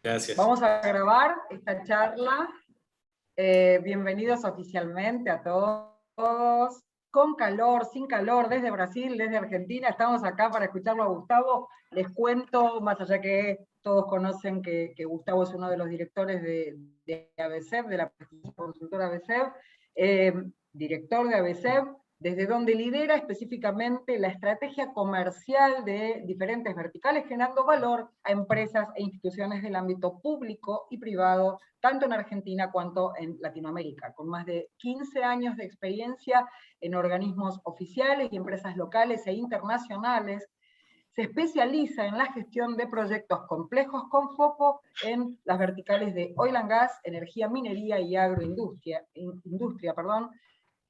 Gracias. Vamos a grabar esta charla. Bienvenidos oficialmente a todos. Con calor, sin calor, desde Brasil, desde Argentina. Estamos acá para escucharlo a Gustavo. Les cuento, más allá que todos conocen que Gustavo es uno de los directores de ABCEP, de la consultora ABCEP, director de ABCEP, desde donde lidera específicamente la estrategia comercial de diferentes verticales, generando valor a empresas e instituciones del ámbito público y privado, tanto en Argentina cuanto en Latinoamérica, con más de 15 años de experiencia en organismos oficiales y empresas locales e internacionales. Se especializa en la gestión de proyectos complejos con foco en las verticales de oil and gas, energía, minería y agroindustria,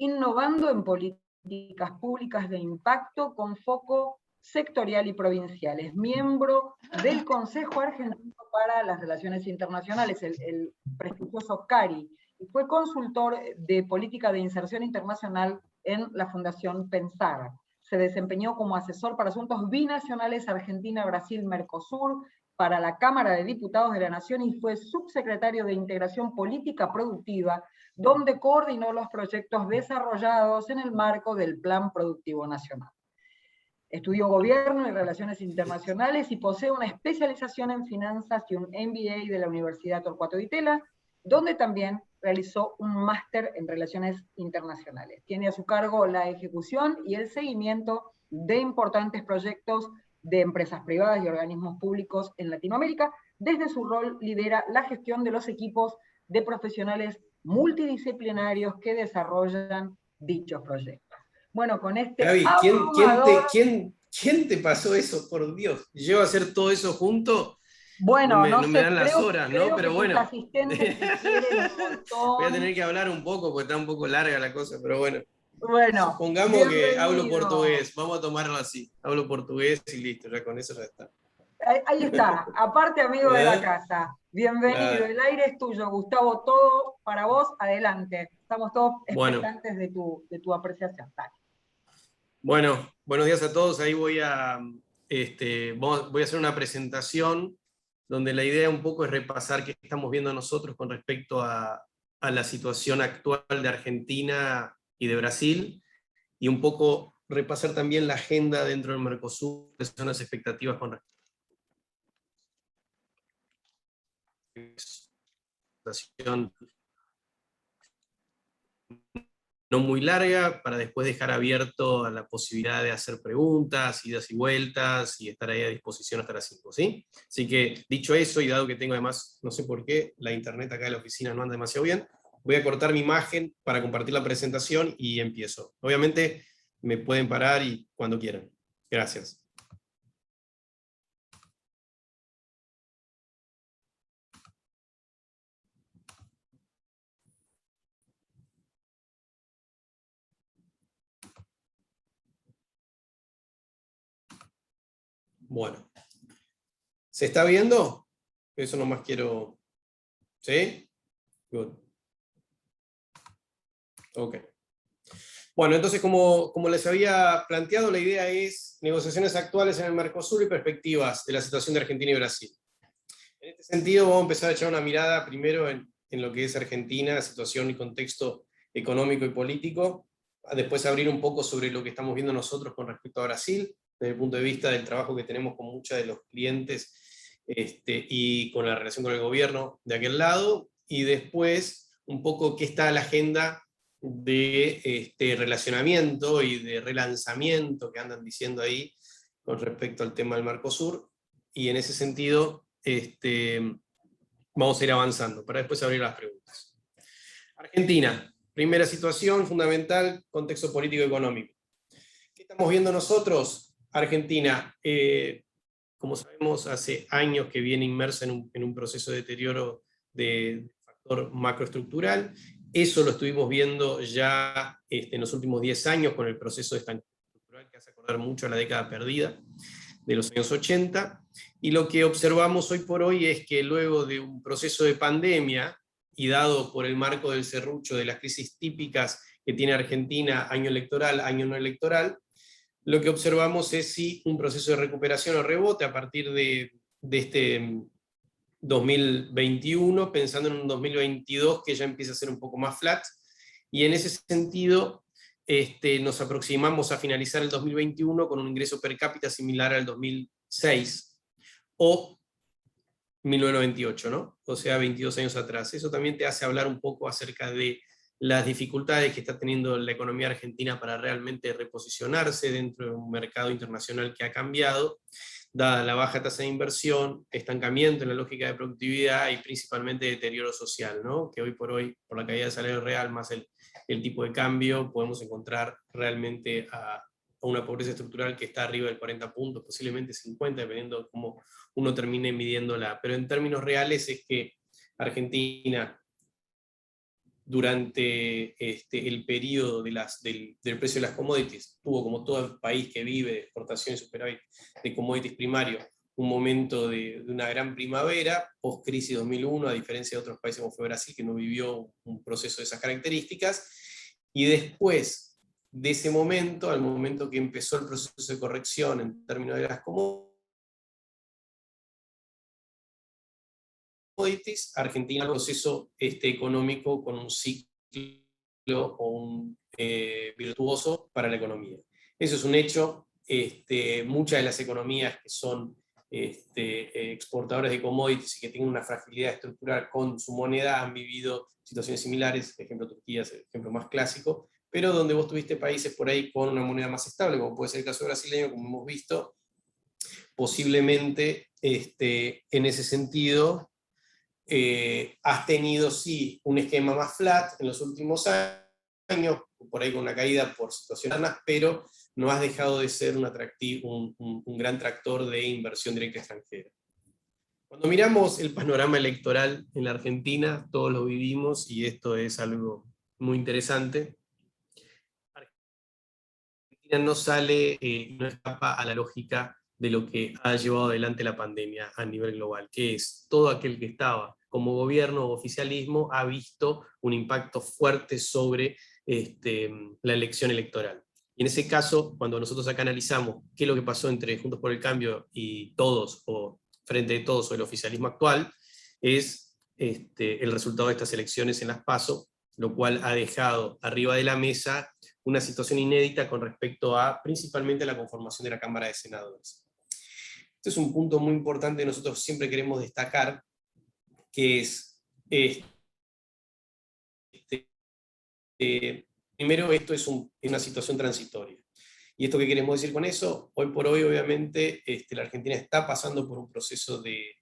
innovando en políticas públicas de impacto con foco sectorial y provincial. Es miembro del Consejo Argentino para las Relaciones Internacionales, el prestigioso CARI, y fue consultor de política de inserción internacional en la Fundación Pensar. Se desempeñó como asesor para asuntos binacionales Argentina, Brasil, Mercosur, para la Cámara de Diputados de la Nación y fue subsecretario de Integración Política Productiva, donde coordinó los proyectos desarrollados en el marco del Plan Productivo Nacional. Estudió Gobierno y Relaciones Internacionales y posee una especialización en finanzas y un MBA de la Universidad Torcuato Di Tella, donde también realizó un máster en Relaciones Internacionales. Tiene a su cargo la ejecución y el seguimiento de importantes proyectos de empresas privadas y organismos públicos en Latinoamérica. Desde su rol lidera la gestión de los equipos de profesionales multidisciplinarios que desarrollan dichos proyectos. Bueno, con este Gaby, abrumador... ¿quién te pasó eso? Por Dios. Llevo a hacer todo eso junto, no Bueno, me, no no me sé, dan las horas, ¿no? creo que Pero tus bueno. asistentes te quieren un Voy a montón. tener que hablar un poco porque está un poco larga la cosa, pero bueno. Bueno, Supongamos que hablo bienvenido. portugués, vamos a tomarlo así. Hablo portugués y listo, ya con eso ya está. Ahí está, aparte amigo de la ¿Eh? casa. Bienvenido, Dale. el aire es tuyo, Gustavo, todo para vos, adelante. Estamos todos Bueno, expectantes de tu apreciación. Dale. bueno, buenos días a todos. Ahí voy a hacer una presentación donde la idea un poco es repasar qué estamos viendo nosotros con respecto a la situación actual de Argentina y de Brasil, y un poco repasar también la agenda dentro del Mercosur, que son las expectativas con respecto a la situación no muy larga, para después dejar abierto a la posibilidad de hacer preguntas, idas y vueltas, y estar ahí a disposición hasta las 5, ¿sí? Así que, dicho eso, y dado que tengo además, no sé por qué, la internet acá en la oficina no anda demasiado bien, voy a cortar mi imagen para compartir la presentación y empiezo. Obviamente, me pueden parar y cuando quieran. Gracias. Bueno, ¿se está viendo? Eso nomás quiero... ¿Sí? Good. Ok. Bueno, entonces, como les había planteado, la idea es negociaciones actuales en el Mercosur y perspectivas de la situación de Argentina y Brasil. En este sentido, vamos a empezar a echar una mirada primero en lo que es Argentina, situación y contexto económico y político, después abrir un poco sobre lo que estamos viendo nosotros con respecto a Brasil, desde el punto de vista del trabajo que tenemos con muchos de los clientes y con la relación con el gobierno de aquel lado, y después un poco qué está la agenda de relacionamiento y de relanzamiento que andan diciendo ahí con respecto al tema del Mercosur, y en ese sentido vamos a ir avanzando para después abrir las preguntas. Argentina, primera situación fundamental, contexto político-económico. ¿Qué estamos viendo nosotros? Argentina, como sabemos, hace años que viene inmersa en un proceso de deterioro de factor macroestructural. Eso lo estuvimos viendo ya en los últimos 10 años con el proceso de estancamiento estructural que hace acordar mucho a la década perdida de los años 80, y lo que observamos hoy por hoy es que luego de un proceso de pandemia, y dado por el marco del serrucho de las crisis típicas que tiene Argentina, año electoral, año no electoral, lo que observamos es sí un proceso de recuperación o rebote a partir de este 2021, pensando en un 2022 que ya empieza a ser un poco más flat, y en ese sentido nos aproximamos a finalizar el 2021 con un ingreso per cápita similar al 2006, o 1998, ¿no? O sea, 22 años atrás. Eso también te hace hablar un poco acerca de las dificultades que está teniendo la economía argentina para realmente reposicionarse dentro de un mercado internacional que ha cambiado, dada la baja tasa de inversión, estancamiento en la lógica de productividad y principalmente deterioro social, ¿no? Que hoy por hoy, por la caída del salario real más el tipo de cambio, podemos encontrar realmente a una pobreza estructural que está arriba del 40 puntos, posiblemente 50, dependiendo de cómo uno termine midiéndola. Pero en términos reales es que Argentina, durante el periodo del precio de las commodities, tuvo, como todo el país que vive de exportación y superávit de commodities primarios, un momento de una gran primavera, post-crisis 2001, a diferencia de otros países como fue Brasil, que no vivió un proceso de esas características, y después de ese momento, al momento que empezó el proceso de corrección en términos de las commodities, Argentina un proceso económico con un ciclo o un virtuoso para la economía. Eso es un hecho. Muchas de las economías que son exportadoras de commodities y que tienen una fragilidad estructural con su moneda han vivido situaciones similares. Por ejemplo, Turquía es el ejemplo más clásico, pero donde vos tuviste países por ahí con una moneda más estable, como puede ser el caso brasileño, como hemos visto, posiblemente en ese sentido has tenido, sí, un esquema más flat en los últimos años, por ahí con una caída por situaciones, pero no has dejado de ser un gran tractor de inversión directa extranjera. Cuando miramos el panorama electoral en la Argentina, todos lo vivimos y esto es algo muy interesante. Argentina no sale, no escapa a la lógica de lo que ha llevado adelante la pandemia a nivel global, que es todo aquel que estaba como gobierno o oficialismo ha visto un impacto fuerte sobre la elección electoral. Y en ese caso, cuando nosotros acá analizamos qué es lo que pasó entre Juntos por el Cambio y Todos, o Frente de Todos, o el oficialismo actual, es el resultado de estas elecciones en las PASO, lo cual ha dejado arriba de la mesa una situación inédita con respecto a principalmente la conformación de la Cámara de Senadores. Este es un punto muy importante que nosotros siempre queremos destacar, que es, primero, esto es una situación transitoria. ¿Y esto qué queremos decir con eso? Hoy por hoy, obviamente, la Argentina está pasando por un proceso de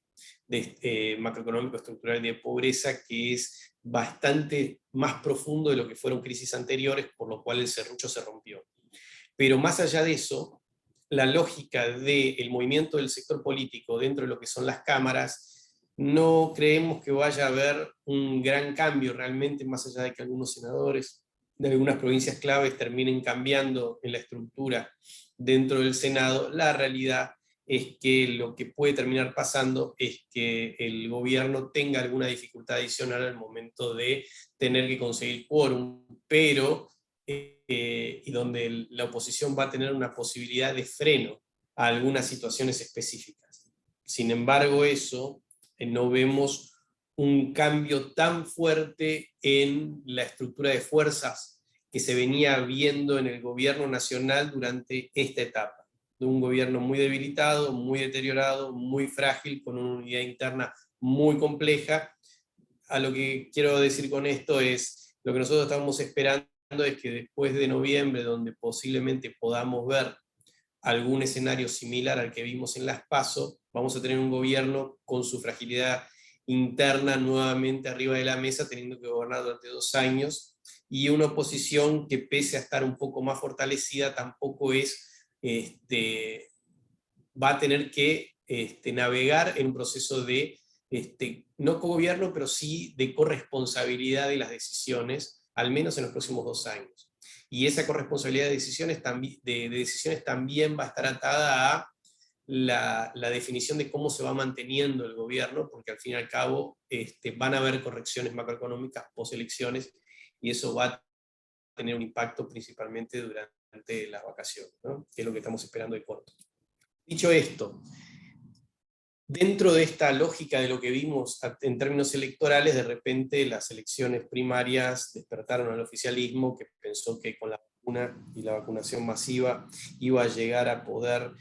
macroeconómico estructural de pobreza que es bastante más profundo de lo que fueron crisis anteriores, por lo cual el serrucho se rompió. Pero más allá de eso, la lógica del movimiento del sector político dentro de lo que son las cámaras, no creemos que vaya a haber un gran cambio realmente, más allá de que algunos senadores de algunas provincias claves terminen cambiando en la estructura dentro del Senado. La realidad es que lo que puede terminar pasando es que el gobierno tenga alguna dificultad adicional al momento de tener que conseguir quórum, pero y donde la oposición va a tener una posibilidad de freno a algunas situaciones específicas. Sin embargo, eso no vemos un cambio tan fuerte en la estructura de fuerzas que se venía viendo en el gobierno nacional durante esta etapa, de un gobierno muy debilitado, muy deteriorado, muy frágil, con una unidad interna muy compleja. A lo que quiero decir con esto es, lo que nosotros estamos esperando es que después de noviembre, donde posiblemente podamos ver algún escenario similar al que vimos en las PASO, vamos a tener un gobierno con su fragilidad interna nuevamente arriba de la mesa, teniendo que gobernar durante 2 años, y una oposición que, pese a estar un poco más fortalecida, tampoco va a tener que navegar en un proceso de, no cogobierno, pero sí de corresponsabilidad de las decisiones, al menos en los próximos 2 años. Y esa corresponsabilidad de decisiones también va a estar atada a la definición de cómo se va manteniendo el gobierno, porque al fin y al cabo van a haber correcciones macroeconómicas post-elecciones, y eso va a tener un impacto principalmente durante las vacaciones, ¿no? Que es lo que estamos esperando de corto. Dicho esto, Dentro de esta lógica de lo que vimos en términos electorales, de repente las elecciones primarias despertaron al oficialismo, que pensó que con la vacuna y la vacunación masiva iba a llegar a poder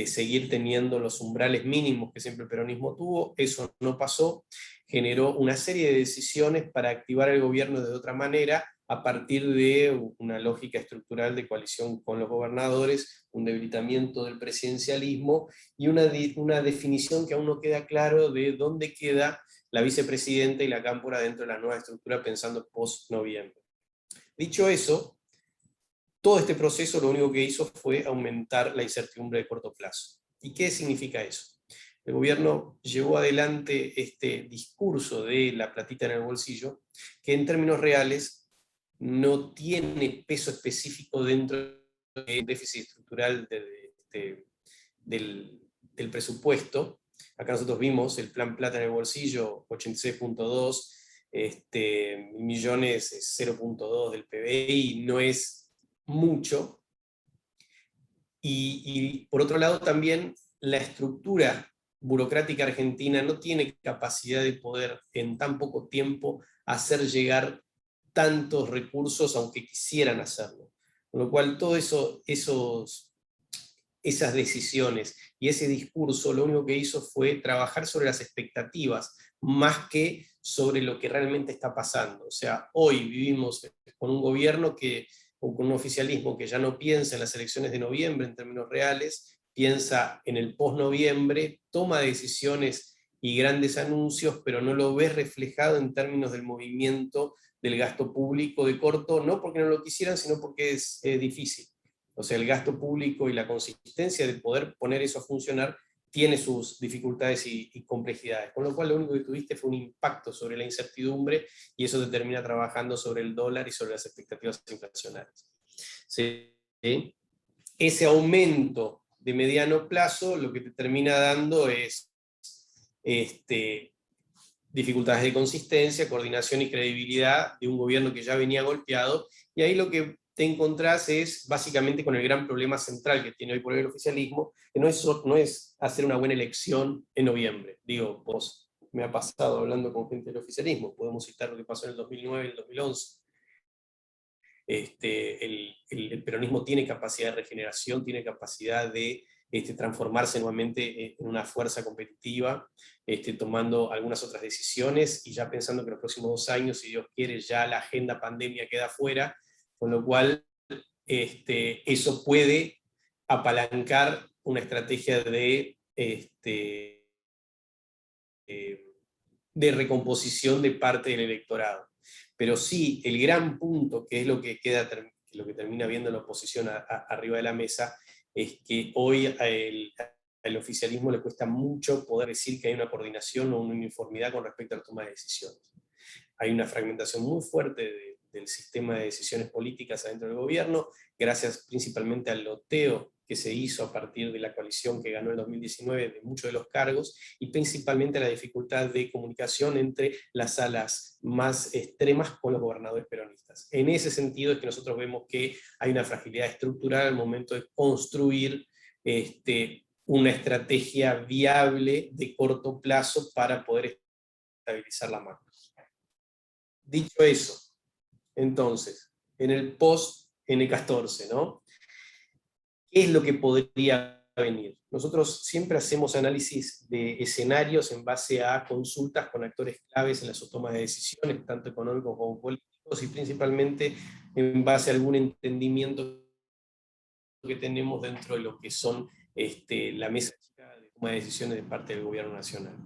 seguir teniendo los umbrales mínimos que siempre el peronismo tuvo. Eso no pasó, generó una serie de decisiones para activar el gobierno de otra manera, a partir de una lógica estructural de coalición con los gobernadores, un debilitamiento del presidencialismo, y una definición que aún no queda claro de dónde queda la vicepresidenta y la cámpora dentro de la nueva estructura, pensando post-noviembre. Dicho eso, todo este proceso lo único que hizo fue aumentar la incertidumbre de corto plazo. ¿Y qué significa eso? El gobierno llevó adelante este discurso de la platita en el bolsillo, que en términos reales no tiene peso específico dentro del déficit estructural del presupuesto. Acá nosotros vimos el plan plata en el bolsillo, 86.2 millones, 0.2 del PBI, no es mucho. Y por otro lado también la estructura burocrática argentina no tiene capacidad de poder en tan poco tiempo hacer llegar tantos recursos, aunque quisieran hacerlo. Con lo cual, todo esas decisiones y ese discurso lo único que hizo fue trabajar sobre las expectativas, más que sobre lo que realmente está pasando. O sea, hoy vivimos con un gobierno o con un oficialismo que ya no piensa en las elecciones de noviembre en términos reales, piensa en el post-noviembre, toma decisiones y grandes anuncios, pero no lo ves reflejado en términos del movimiento del gasto público de corto, no porque no lo quisieran, sino porque es difícil. O sea, el gasto público y la consistencia de poder poner eso a funcionar tiene sus dificultades y complejidades. Con lo cual, lo único que tuviste fue un impacto sobre la incertidumbre, y eso te termina trabajando sobre el dólar y sobre las expectativas inflacionarias. ¿Sí? Ese aumento de mediano plazo lo que te termina dando es dificultades de consistencia, coordinación y credibilidad de un gobierno que ya venía golpeado, y ahí lo que te encontrás es básicamente con el gran problema central que tiene hoy por hoy el oficialismo, que no es hacer una buena elección en noviembre. Digo, vos me ha pasado hablando con gente del oficialismo, podemos citar lo que pasó en el 2009 y el 2011. El peronismo tiene capacidad de regeneración, tiene capacidad de transformarse nuevamente en una fuerza competitiva, tomando algunas otras decisiones, y ya pensando que los próximos 2 años, si Dios quiere, ya la agenda pandemia queda fuera, con lo cual eso puede apalancar una estrategia de recomposición de parte del electorado. Pero sí, el gran punto, que es lo que termina viendo la oposición arriba de la mesa, es que hoy al oficialismo le cuesta mucho poder decir que hay una coordinación o una uniformidad con respecto a la toma de decisiones. Hay una fragmentación muy fuerte del sistema de decisiones políticas adentro del gobierno, gracias principalmente al loteo que se hizo a partir de la coalición que ganó en 2019 de muchos de los cargos, y principalmente la dificultad de comunicación entre las alas más extremas con los gobernadores peronistas. En ese sentido es que nosotros vemos que hay una fragilidad estructural al momento de construir una estrategia viable de corto plazo para poder estabilizar la macro. Dicho eso, entonces, en el post-N14, ¿no? ¿Qué es lo que podría venir? Nosotros siempre hacemos análisis de escenarios en base a consultas con actores claves en las tomas de decisiones, tanto económicos como políticos, y principalmente en base a algún entendimiento que tenemos dentro de lo que son la mesa chica de toma de decisiones de parte del gobierno nacional.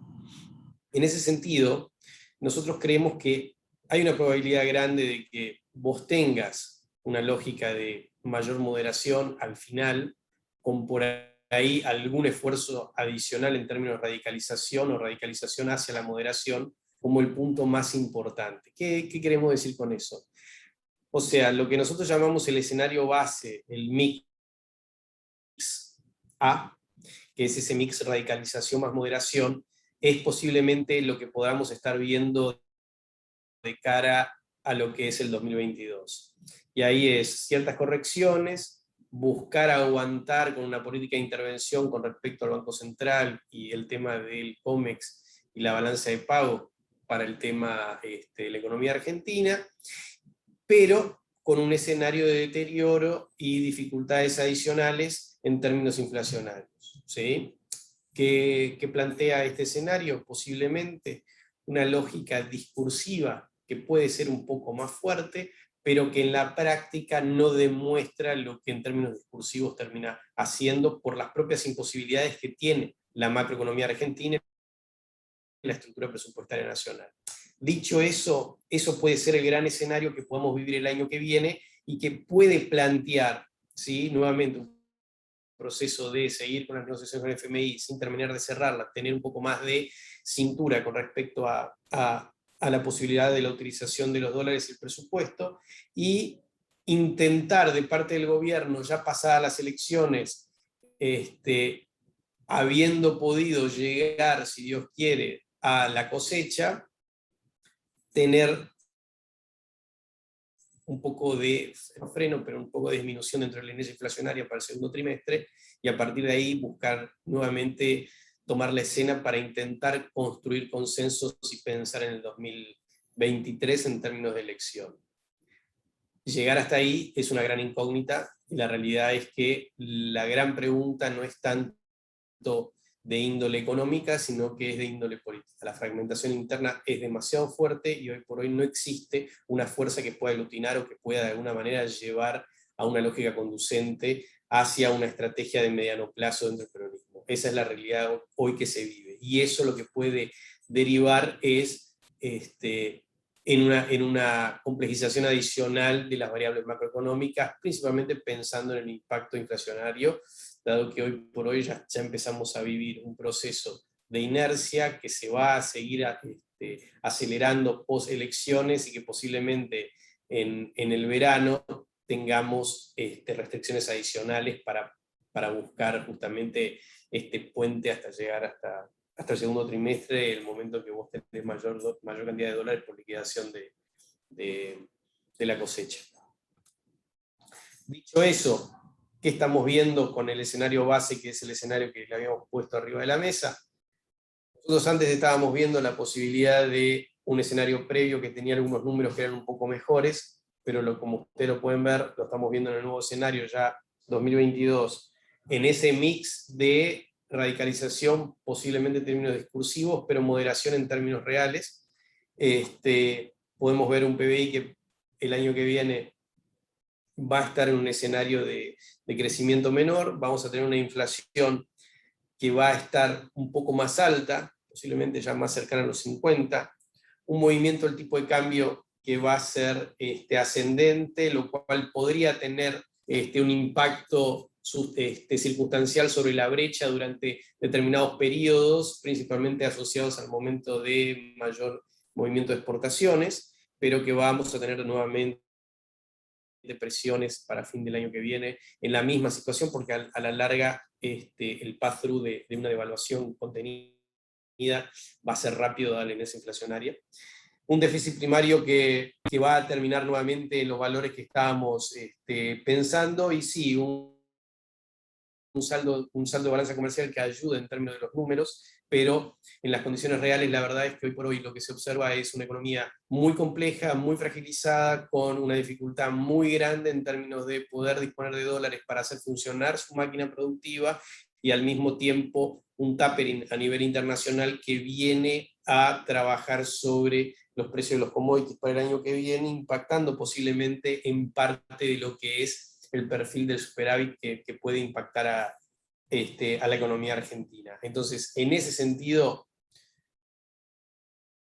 En ese sentido, nosotros creemos que hay una probabilidad grande de que vos tengas una lógica de mayor moderación al final, con por ahí algún esfuerzo adicional en términos de radicalización o radicalización hacia la moderación como el punto más importante. ¿Qué queremos decir con eso? O sea, lo que nosotros llamamos el escenario base, el mix A, que es ese mix radicalización más moderación, es posiblemente lo que podamos estar viendo de cara a lo que es el 2022. Y ahí es ciertas correcciones, buscar aguantar con una política de intervención con respecto al Banco Central y el tema del COMEX y la balanza de pago para el tema de la economía argentina, pero con un escenario de deterioro y dificultades adicionales en términos inflacionarios, ¿sí? ¿Qué plantea este escenario? Posiblemente una lógica discursiva que puede ser un poco más fuerte, pero que en la práctica no demuestra lo que en términos discursivos termina haciendo por las propias imposibilidades que tiene la macroeconomía argentina y la estructura presupuestaria nacional. Dicho eso, eso puede ser el gran escenario que podamos vivir el año que viene y que puede plantear, ¿sí?, nuevamente un proceso de seguir con las negociaciones con el FMI sin terminar de cerrarla, tener un poco más de cintura con respecto a la posibilidad de la utilización de los dólares y el presupuesto, y intentar de parte del gobierno, ya pasadas las elecciones, habiendo podido llegar, si Dios quiere, a la cosecha, tener un poco de freno, pero un poco de disminución dentro de la inercia inflacionaria para el segundo trimestre, y a partir de ahí buscar nuevamente tomar la escena para intentar construir consensos y pensar en el 2023 en términos de elección. Llegar hasta ahí es una gran incógnita, y la realidad es que la gran pregunta no es tanto de índole económica, sino que es de índole política. La fragmentación interna es demasiado fuerte y hoy por hoy no existe una fuerza que pueda aglutinar o que pueda de alguna manera llevar a una lógica conducente hacia una estrategia de mediano plazo dentro del peronismo. Esa es la realidad hoy que se vive. Y eso lo que puede derivar es en una complejización adicional de las variables macroeconómicas, principalmente pensando en el impacto inflacionario, dado que hoy por hoy ya empezamos a vivir un proceso de inercia que se va a seguir acelerando post elecciones y que posiblemente en el verano tengamos restricciones adicionales para buscar justamente este puente hasta llegar hasta el segundo trimestre, el momento que vos tenés mayor cantidad de dólares por liquidación de la cosecha. Dicho eso, ¿qué estamos viendo con el escenario base, que es el escenario que le habíamos puesto arriba de la mesa? Nosotros antes estábamos viendo la posibilidad de un escenario previo que tenía algunos números que eran un poco mejores, pero como ustedes lo pueden ver, lo estamos viendo en el nuevo escenario ya 2022, en ese mix de radicalización, posiblemente en términos discursivos, pero moderación en términos reales. Podemos ver un PBI que el año que viene va a estar en un escenario de crecimiento menor, vamos a tener una inflación que va a estar un poco más alta, posiblemente ya más cercana a los 50, un movimiento del tipo de cambio que va a ser ascendente, lo cual podría tener un impacto circunstancial sobre la brecha durante determinados periodos, principalmente asociados al momento de mayor movimiento de exportaciones, pero que vamos a tener nuevamente presiones para fin del año que viene en la misma situación, porque a la larga el pass-through de una devaluación contenida va a ser rápido dada la inercia inflacionaria. Un déficit primario que va a terminar nuevamente en los valores que estábamos pensando, y sí, un saldo de balanza comercial que ayuda en términos de los números, pero en las condiciones reales la verdad es que hoy por hoy lo que se observa es una economía muy compleja, muy fragilizada, con una dificultad muy grande en términos de poder disponer de dólares para hacer funcionar su máquina productiva, y al mismo tiempo un tapering a nivel internacional que viene a trabajar sobre los precios de los commodities para el año que viene, impactando posiblemente en parte de lo que es el perfil del superávit que puede impactar a la economía argentina. Entonces, en ese sentido,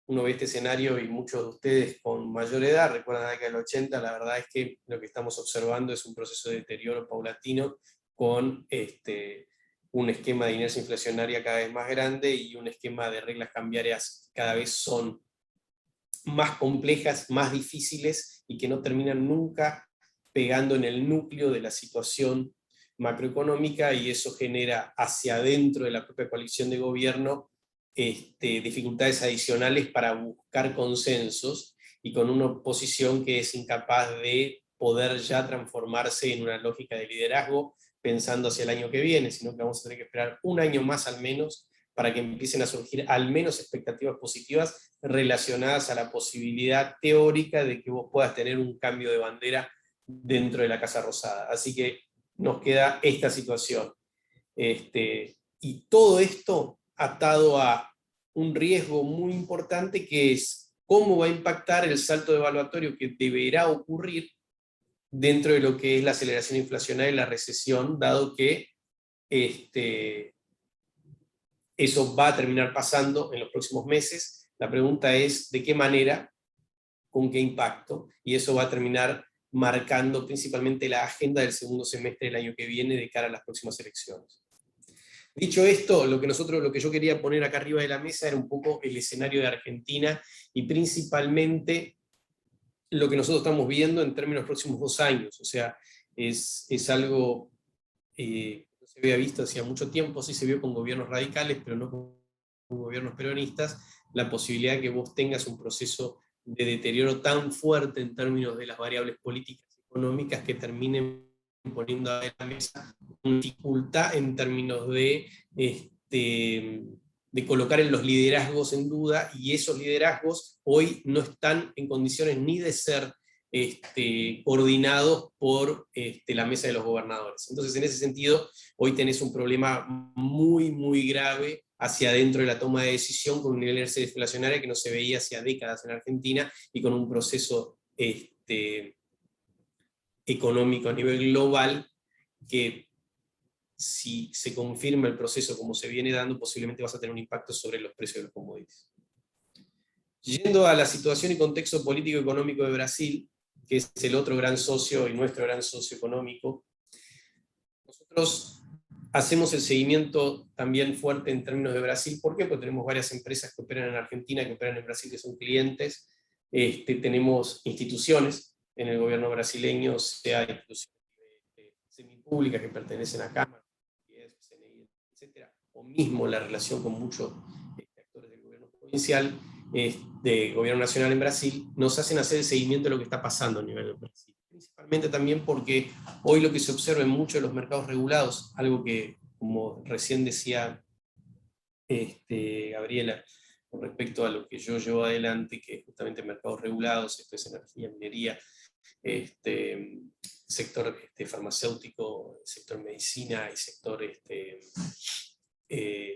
uno ve este escenario y muchos de ustedes con mayor edad recuerdan la década del 80, la verdad es que lo que estamos observando es un proceso de deterioro paulatino con un esquema de inercia inflacionaria cada vez más grande y un esquema de reglas cambiarias cada vez son más complejas, más difíciles y que no terminan nunca pegando en el núcleo de la situación macroeconómica, y eso genera hacia adentro de la propia coalición de gobierno dificultades adicionales para buscar consensos, y con una oposición que es incapaz de poder ya transformarse en una lógica de liderazgo pensando hacia el año que viene, sino que vamos a tener que esperar un año más al menos para que empiecen a surgir al menos expectativas positivas relacionadas a la posibilidad teórica de que vos puedas tener un cambio de bandera dentro de la Casa Rosada. Así que nos queda esta situación. Y todo esto atado a un riesgo muy importante, que es cómo va a impactar el salto evaluatorio que deberá ocurrir dentro de lo que es la aceleración inflacionaria y la recesión, dado que eso va a terminar pasando en los próximos meses. La pregunta es de qué manera, con qué impacto, y eso va a terminar marcando principalmente la agenda del segundo semestre del año que viene de cara a las próximas elecciones. Dicho esto, lo que yo quería poner acá arriba de la mesa era un poco el escenario de Argentina, y principalmente lo que nosotros estamos viendo en términos de los próximos 2 años. O sea, es algo que no se había visto hacía mucho tiempo. Sí se vio con gobiernos radicales, pero no con gobiernos peronistas, la posibilidad de que vos tengas un proceso de deterioro tan fuerte en términos de las variables políticas y económicas que terminen poniendo a la mesa una dificultad en términos de colocar en los liderazgos en duda, y esos liderazgos hoy no están en condiciones ni de ser coordinados por la mesa de los gobernadores. Entonces, en ese sentido, hoy tenés un problema muy, muy grave hacia adentro de la toma de decisión, con un nivel de inercia deflacionaria que no se veía hacía décadas en Argentina, y con un proceso económico a nivel global que, si se confirma el proceso como se viene dando, posiblemente vas a tener un impacto sobre los precios de los commodities. Yendo a la situación y contexto político y económico de Brasil, que es el otro gran socio y nuestro gran socio económico, nosotros hacemos el seguimiento también fuerte en términos de Brasil. ¿Por qué? Porque tenemos varias empresas que operan en Argentina, que operan en Brasil, que son clientes. Tenemos instituciones en el gobierno brasileño, sea instituciones semipúblicas que pertenecen a Cámara, CNI, etc., o mismo la relación con muchos actores del gobierno provincial, de gobierno nacional en Brasil, nos hacen hacer el seguimiento de lo que está pasando a nivel de Brasil. Principalmente también porque hoy lo que se observa en muchos de los mercados regulados, algo que, como recién decía Gabriela, con respecto a lo que yo llevo adelante, que es justamente mercados regulados, esto es energía, minería, sector farmacéutico, sector medicina y sector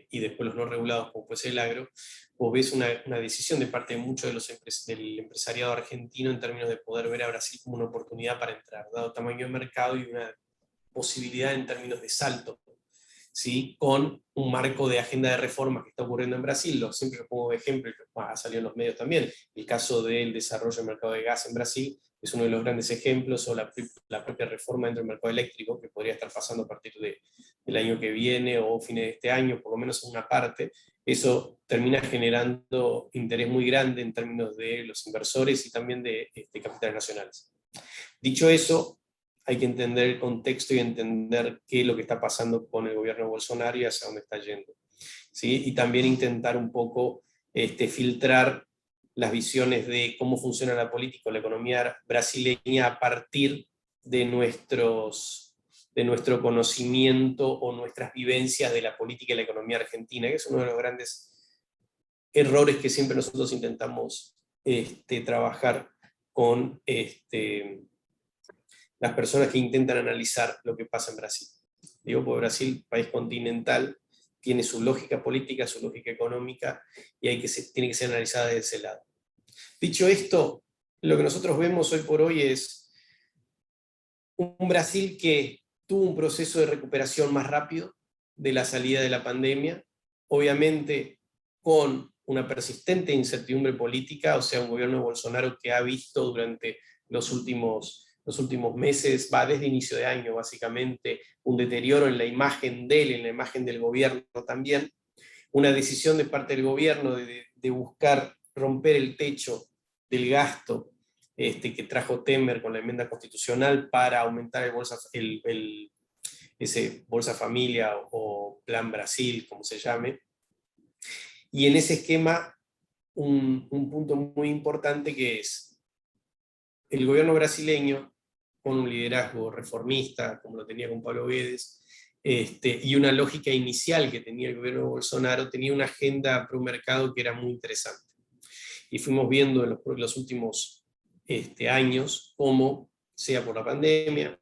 y después los no regulados, como puede ser el agro, vos ves una decisión de parte de muchos de del empresariado argentino en términos de poder ver a Brasil como una oportunidad para entrar, dado tamaño de mercado y una posibilidad en términos de salto, ¿sí? Con un marco de agenda de reformas que está ocurriendo en Brasil. Siempre lo pongo de ejemplo, y ha salido en los medios también, el caso del desarrollo del mercado de gas en Brasil es uno de los grandes ejemplos, o la propia reforma dentro del mercado eléctrico, que podría estar pasando a partir del año que viene o fines de este año, por lo menos en una parte. Eso termina generando interés muy grande en términos de los inversores y también de capitales nacionales. Dicho eso, hay que entender el contexto y entender qué es lo que está pasando con el gobierno de Bolsonaro y hacia dónde está yendo, ¿sí? Y también intentar un poco filtrar las visiones de cómo funciona la política o la economía brasileña a partir de nuestro conocimiento o nuestras vivencias de la política y la economía argentina, que es uno de los grandes errores que siempre nosotros intentamos trabajar con las personas que intentan analizar lo que pasa en Brasil. Digo, porque Brasil, país continental, tiene su lógica política, su lógica económica, y tiene que ser analizada desde ese lado. Dicho esto, lo que nosotros vemos hoy por hoy es un Brasil que tuvo un proceso de recuperación más rápido de la salida de la pandemia, obviamente con una persistente incertidumbre política, o sea, un gobierno de Bolsonaro que ha visto durante los últimos meses, desde inicio de año básicamente, un deterioro en la imagen de él, en la imagen del gobierno también, una decisión de parte del gobierno de buscar romper el techo del gasto que trajo Temer con la enmienda constitucional para aumentar ese Bolsa Familia o Plan Brasil, como se llame. Y en ese esquema, un punto muy importante, que es el gobierno brasileño, con un liderazgo reformista, como lo tenía con Pablo Guedes, y una lógica inicial que tenía el gobierno de Bolsonaro, tenía una agenda pro mercado que era muy interesante. Y fuimos viendo en los últimos años cómo, sea por la pandemia,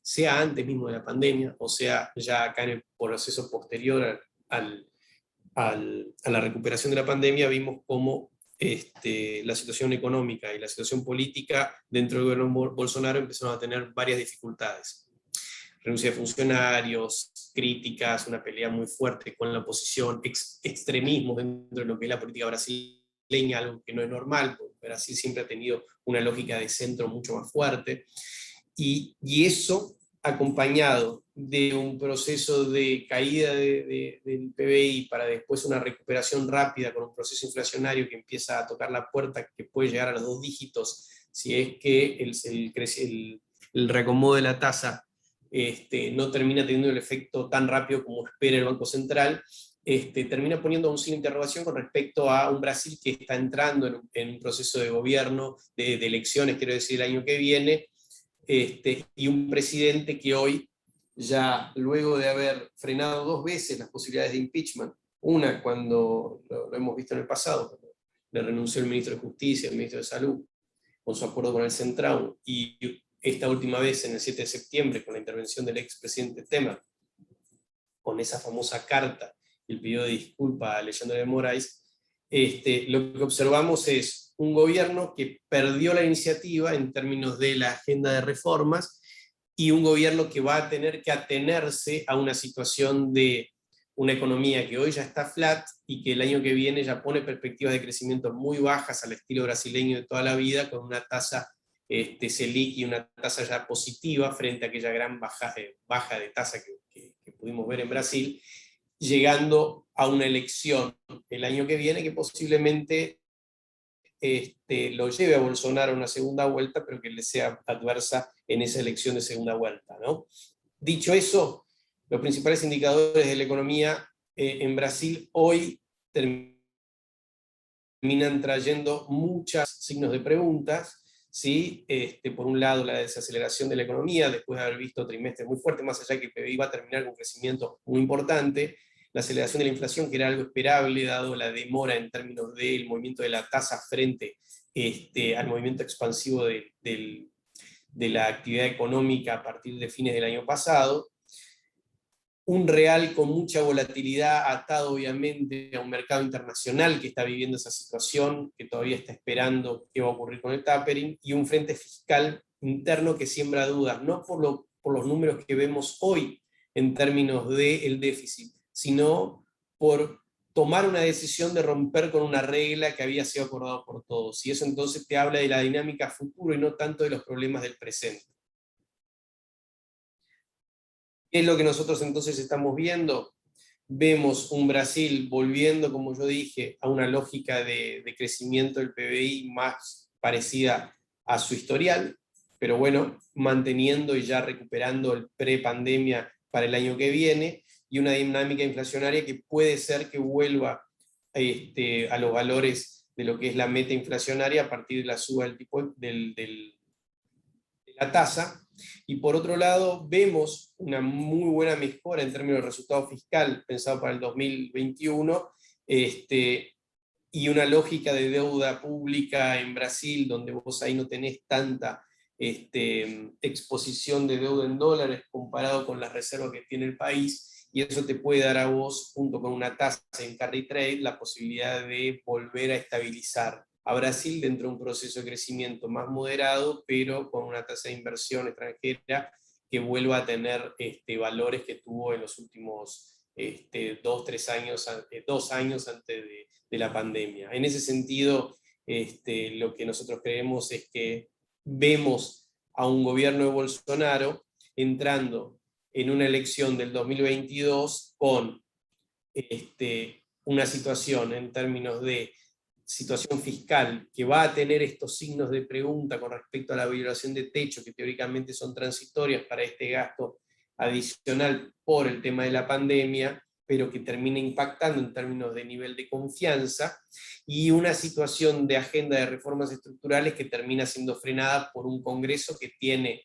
sea antes mismo de la pandemia, o sea ya acá en el proceso posterior a la recuperación de la pandemia, vimos cómo la situación económica y la situación política dentro del gobierno Bolsonaro empezaron a tener varias dificultades. Renuncia de funcionarios, críticas, una pelea muy fuerte con la oposición, extremismo dentro de lo que es la política brasileña, algo que no es normal, porque Brasil siempre ha tenido una lógica de centro mucho más fuerte, y eso acompañado de un proceso de caída del PBI para después una recuperación rápida con un proceso inflacionario que empieza a tocar la puerta, que puede llegar a los 2 dígitos, si es que el reacomodo de la tasa no termina teniendo el efecto tan rápido como espera el Banco Central, termina poniendo un signo de interrogación con respecto a un Brasil que está entrando en un proceso de gobierno, de elecciones, quiero decir, el año que viene, y un presidente que hoy, ya luego de haber frenado 2 veces las posibilidades de impeachment, una cuando lo hemos visto en el pasado, cuando le renunció el ministro de Justicia, el ministro de Salud, con su acuerdo con el Centrão, y esta última vez en el 7 de septiembre con la intervención del expresidente Temer, con esa famosa carta y el pedido de disculpa a Alexandre de Moraes, lo que observamos es un gobierno que perdió la iniciativa en términos de la agenda de reformas, y un gobierno que va a tener que atenerse a una situación de una economía que hoy ya está flat y que el año que viene ya pone perspectivas de crecimiento muy bajas al estilo brasileño de toda la vida, con una tasa Selic y una tasa ya positiva frente a aquella gran baja de tasa que pudimos ver en Brasil, llegando a una elección el año que viene que posiblemente lo lleve a Bolsonaro a una segunda vuelta, pero que le sea adversa en esa elección de segunda vuelta, ¿no? Dicho eso, los principales indicadores de la economía en Brasil hoy terminan trayendo muchos signos de preguntas, ¿sí? Por un lado, la desaceleración de la economía, después de haber visto trimestres muy fuertes, más allá de que el PBI va a terminar con un crecimiento muy importante, la aceleración de la inflación, que era algo esperable, dado la demora en términos del movimiento de la tasa frente al movimiento expansivo de la actividad económica a partir de fines del año pasado, un real con mucha volatilidad, atado obviamente a un mercado internacional que está viviendo esa situación, que todavía está esperando qué va a ocurrir con el tapering, y un frente fiscal interno que siembra dudas, no por los números que vemos hoy en términos del déficit, sino por tomar una decisión de romper con una regla que había sido acordado por todos. Y eso entonces te habla de la dinámica futuro y no tanto de los problemas del presente. ¿Qué es lo que nosotros entonces estamos viendo? Vemos un Brasil volviendo, como yo dije, a una lógica de crecimiento del PBI más parecida a su historial, pero bueno, manteniendo y ya recuperando el pre-pandemia para el año que viene, y una dinámica inflacionaria que puede ser que vuelva a los valores de lo que es la meta inflacionaria a partir de la suba del tipo de la tasa. Y por otro lado, vemos una muy buena mejora en términos de resultado fiscal pensado para el 2021, y una lógica de deuda pública en Brasil, donde vos ahí no tenés tanta exposición de deuda en dólares comparado con las reservas que tiene el país, y eso te puede dar a vos, junto con una tasa en carry trade, la posibilidad de volver a estabilizar a Brasil dentro de un proceso de crecimiento más moderado, pero con una tasa de inversión extranjera que vuelva a tener valores que tuvo en los últimos 2 años antes de la pandemia. En ese sentido, lo que nosotros creemos es que vemos a un gobierno de Bolsonaro entrando en una elección del 2022 con una situación en términos de situación fiscal que va a tener estos signos de pregunta con respecto a la violación de techo, que teóricamente son transitorias para este gasto adicional por el tema de la pandemia, pero que termina impactando en términos de nivel de confianza, y una situación de agenda de reformas estructurales que termina siendo frenada por un Congreso que tiene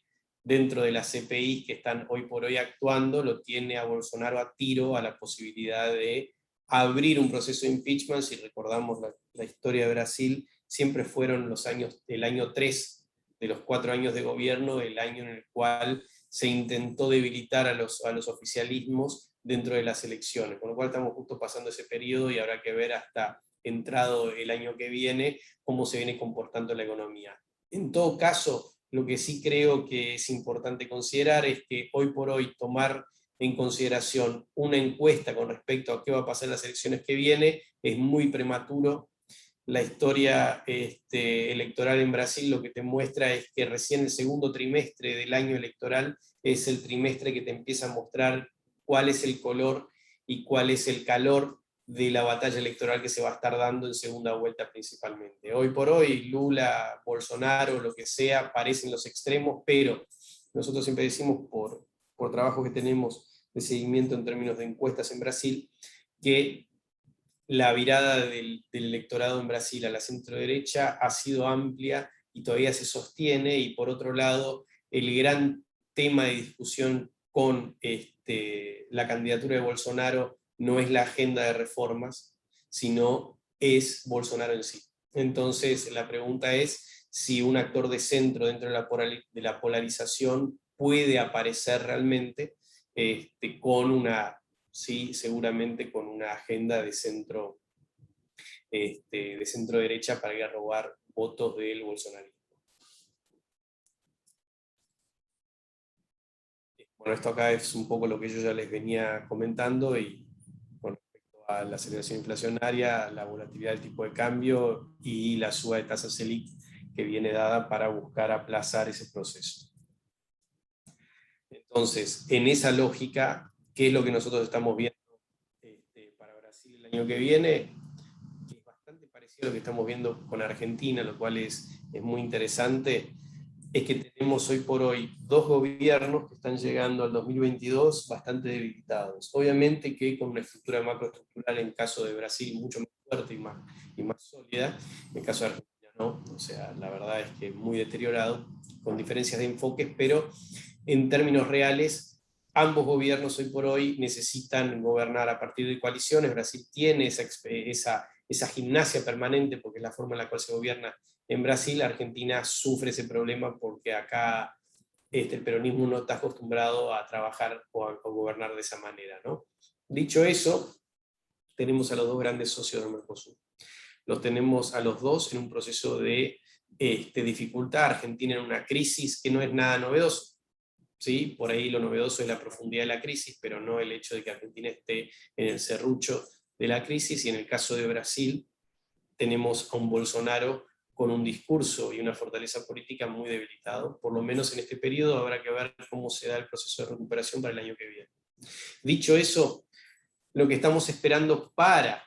dentro de las CPI que están hoy por hoy actuando, lo tiene a Bolsonaro a tiro a la posibilidad de abrir un proceso de impeachment. Si recordamos la historia de Brasil, siempre fueron el año 3 de los 4 años de gobierno, el año en el cual se intentó debilitar a los oficialismos dentro de las elecciones, con lo cual estamos justo pasando ese periodo y habrá que ver hasta entrado el año que viene cómo se viene comportando la economía. En todo caso, lo que sí creo que es importante considerar es que hoy por hoy tomar en consideración una encuesta con respecto a qué va a pasar en las elecciones que viene es muy prematuro. La historia electoral en Brasil lo que te muestra es que recién el segundo trimestre del año electoral es el trimestre que te empieza a mostrar cuál es el color y cuál es el calor de la batalla electoral que se va a estar dando en segunda vuelta principalmente. Hoy por hoy, Lula, Bolsonaro, lo que sea, parecen los extremos, pero nosotros siempre decimos, por trabajo que tenemos de seguimiento en términos de encuestas en Brasil, que la virada del electorado en Brasil a la centro-derecha ha sido amplia y todavía se sostiene, y por otro lado, el gran tema de discusión con la candidatura de Bolsonaro no es la agenda de reformas, sino es Bolsonaro en sí. Entonces, la pregunta es si un actor de centro dentro de la polarización puede aparecer realmente con una, sí, seguramente con una agenda de centro derecha para ir a robar votos del bolsonarismo. Bueno, esto acá es un poco lo que yo ya les venía comentando, y con respecto a la aceleración inflacionaria, la volatilidad del tipo de cambio y la suba de tasa Selic que viene dada para buscar aplazar ese proceso. Entonces, en esa lógica, ¿qué es lo que nosotros estamos viendo para Brasil el año que viene? Que es bastante parecido a lo que estamos viendo con Argentina, lo cual es muy interesante. Es que tenemos hoy por hoy 2 gobiernos que están llegando al 2022 bastante debilitados. Obviamente que con una estructura macroestructural, en caso de Brasil, mucho más fuerte y más sólida, en el caso de Argentina no, o sea, la verdad es que muy deteriorado, con diferencias de enfoques, pero en términos reales, ambos gobiernos hoy por hoy necesitan gobernar a partir de coaliciones. Brasil tiene esa gimnasia permanente porque es la forma en la cual se gobierna en Brasil. Argentina sufre ese problema porque acá el peronismo no está acostumbrado a trabajar o a gobernar de esa manera, ¿no? Dicho eso, tenemos a los 2 grandes socios del Mercosur. Los tenemos a los 2 en un proceso de dificultad. Argentina en una crisis que no es nada novedoso. ¿Sí? Por ahí lo novedoso es la profundidad de la crisis, pero no el hecho de que Argentina esté en el serrucho de la crisis. Y en el caso de Brasil, tenemos a un Bolsonaro con un discurso y una fortaleza política muy debilitado. Por lo menos en este periodo habrá que ver cómo se da el proceso de recuperación para el año que viene. Dicho eso, lo que estamos esperando para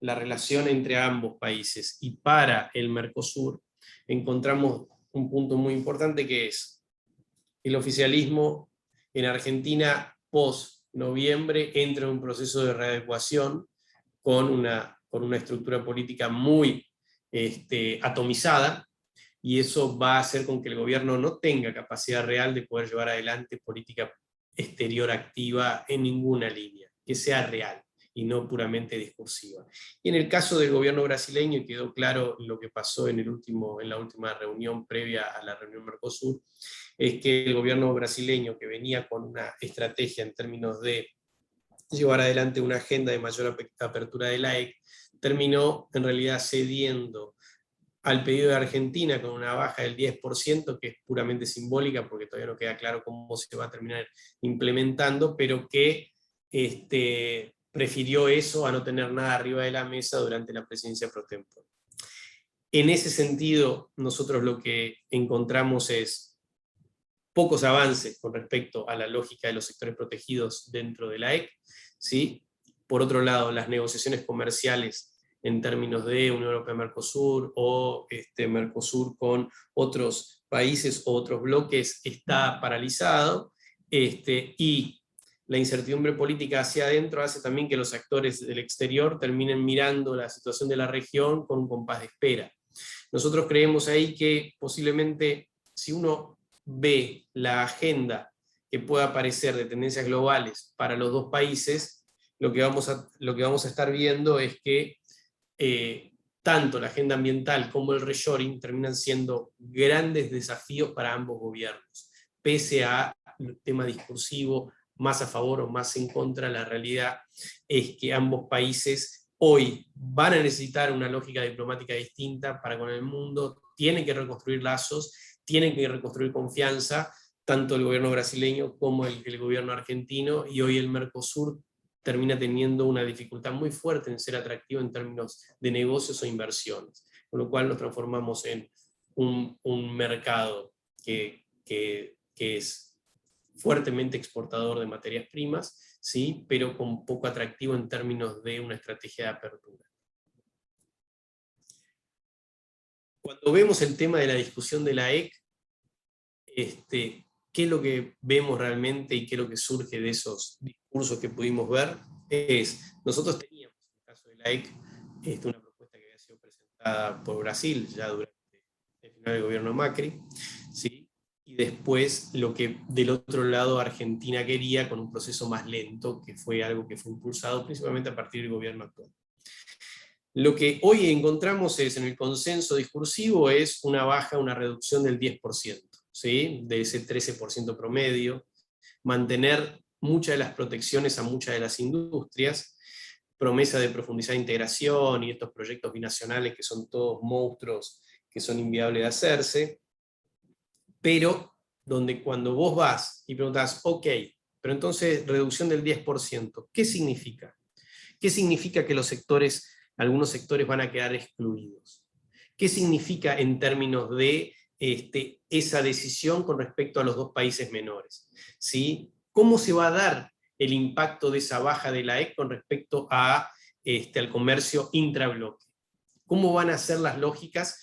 la relación entre ambos países y para el Mercosur, encontramos un punto muy importante, que es el oficialismo en Argentina post-noviembre entra en un proceso de readecuación con una estructura política muy atomizada, y eso va a hacer con que el gobierno no tenga capacidad real de poder llevar adelante política exterior activa en ninguna línea, que sea real y no puramente discursiva. Y en el caso del gobierno brasileño, y quedó claro lo que pasó en la última reunión previa a la reunión Mercosur, es que el gobierno brasileño, que venía con una estrategia en términos de llevar adelante una agenda de mayor apertura de la AEC, terminó en realidad cediendo al pedido de Argentina con una baja del 10%, que es puramente simbólica porque todavía no queda claro cómo se va a terminar implementando, pero que prefirió eso a no tener nada arriba de la mesa durante la presidencia pro tempore. En ese sentido, nosotros lo que encontramos es pocos avances con respecto a la lógica de los sectores protegidos dentro de la AEC, ¿sí? Por otro lado, las negociaciones comerciales en términos de Unión Europea-Mercosur o Mercosur con otros países o otros bloques está paralizado, y la incertidumbre política hacia adentro hace también que los actores del exterior terminen mirando la situación de la región con un compás de espera. Nosotros creemos ahí que posiblemente, si uno ve la agenda que pueda aparecer de tendencias globales para los dos países, lo que vamos a estar viendo es que tanto la agenda ambiental como el reshoring terminan siendo grandes desafíos para ambos gobiernos. Pese a el tema discursivo, más a favor o más en contra, la realidad es que ambos países hoy van a necesitar una lógica diplomática distinta para con el mundo, tienen que reconstruir lazos, tienen que reconstruir confianza, tanto el gobierno brasileño como el gobierno argentino, y hoy el Mercosur termina teniendo una dificultad muy fuerte en ser atractivo en términos de negocios o inversiones, con lo cual nos transformamos en un mercado que es fuertemente exportador de materias primas, ¿sí? Pero con poco atractivo en términos de una estrategia de apertura. Cuando vemos el tema de la discusión de la EC, ¿qué es lo que vemos realmente y qué es lo que surge de esos discursos que pudimos ver? Nosotros teníamos, en el caso de la EC, una propuesta que había sido presentada por Brasil ya durante el final del gobierno Macri, ¿sí? Y después lo que del otro lado Argentina quería, con un proceso más lento, que fue algo que fue impulsado principalmente a partir del gobierno actual. Lo que hoy encontramos en el consenso discursivo es una baja, una reducción del 10%, ¿sí? De ese 13% promedio, mantener muchas de las protecciones a muchas de las industrias, promesa de profundizar integración y estos proyectos binacionales que son todos monstruos que son inviables de hacerse, pero donde cuando vos vas y preguntás, ok, pero entonces reducción del 10%, ¿qué significa? ¿Qué significa que algunos sectores van a quedar excluidos? ¿Qué significa en términos de esa decisión con respecto a los dos países menores? ¿Sí? ¿Cómo se va a dar el impacto de esa baja de la EC con respecto al comercio intrabloque? ¿Cómo van a ser las lógicas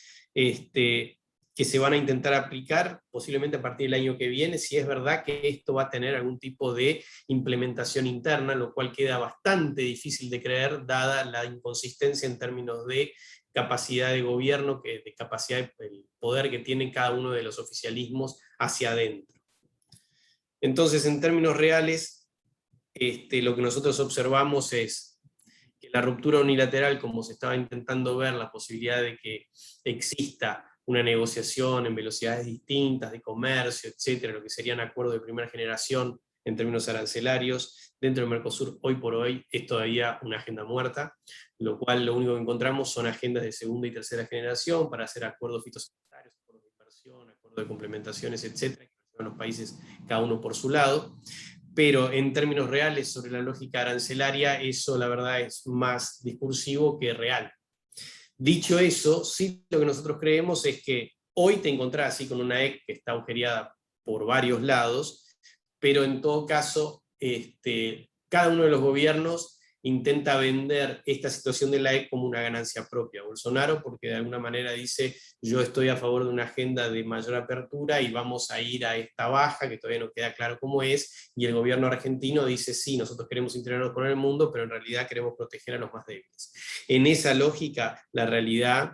que se van a intentar aplicar posiblemente a partir del año que viene, si es verdad que esto va a tener algún tipo de implementación interna, lo cual queda bastante difícil de creer, dada la inconsistencia en términos de capacidad de gobierno, de capacidad del poder que tiene cada uno de los oficialismos hacia adentro. Entonces, en términos reales, lo que nosotros observamos es que la ruptura unilateral, como se estaba intentando ver, la posibilidad de que exista una negociación en velocidades distintas, de comercio, etcétera, lo que serían acuerdos de primera generación en términos arancelarios, dentro del Mercosur, hoy por hoy, es todavía una agenda muerta, lo cual lo único que encontramos son agendas de segunda y tercera generación para hacer acuerdos fitosanitarios, acuerdos de inversión, acuerdos de complementaciones, etcétera, que llevan los países cada uno por su lado. Pero en términos reales sobre la lógica arancelaria, eso la verdad es más discursivo que real. Dicho eso, sí lo que nosotros creemos es que hoy te encontrás así con una EC que está agujereada por varios lados, pero en todo caso, cada uno de los gobiernos intenta vender esta situación de la EC como una ganancia propia. Bolsonaro, porque de alguna manera dice, yo estoy a favor de una agenda de mayor apertura y vamos a ir a esta baja, que todavía no queda claro cómo es, y el gobierno argentino dice, sí, nosotros queremos integrarnos con el mundo, pero en realidad queremos proteger a los más débiles. En esa lógica, la realidad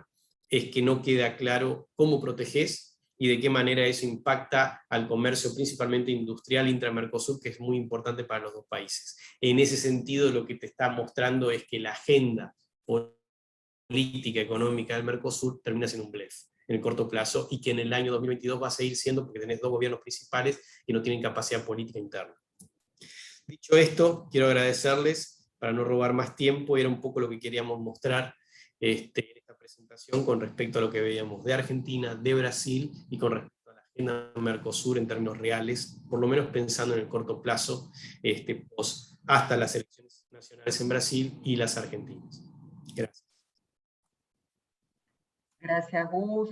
es que no queda claro cómo proteges y de qué manera eso impacta al comercio principalmente industrial intra-Mercosur, que es muy importante para los dos países. En ese sentido, lo que te está mostrando es que la agenda política económica del Mercosur termina siendo un blef en el corto plazo, y que en el año 2022 va a seguir siendo, porque tenés dos gobiernos principales que no tienen capacidad política interna. Dicho esto, quiero agradecerles, para no robar más tiempo, era un poco lo que queríamos mostrar en esta presentación con respecto a lo que veíamos de Argentina, de Brasil, y con respecto a la agenda Mercosur en términos reales, por lo menos pensando en el corto plazo, hasta las elecciones nacionales en Brasil y las argentinas. Gracias. Gracias, Gus.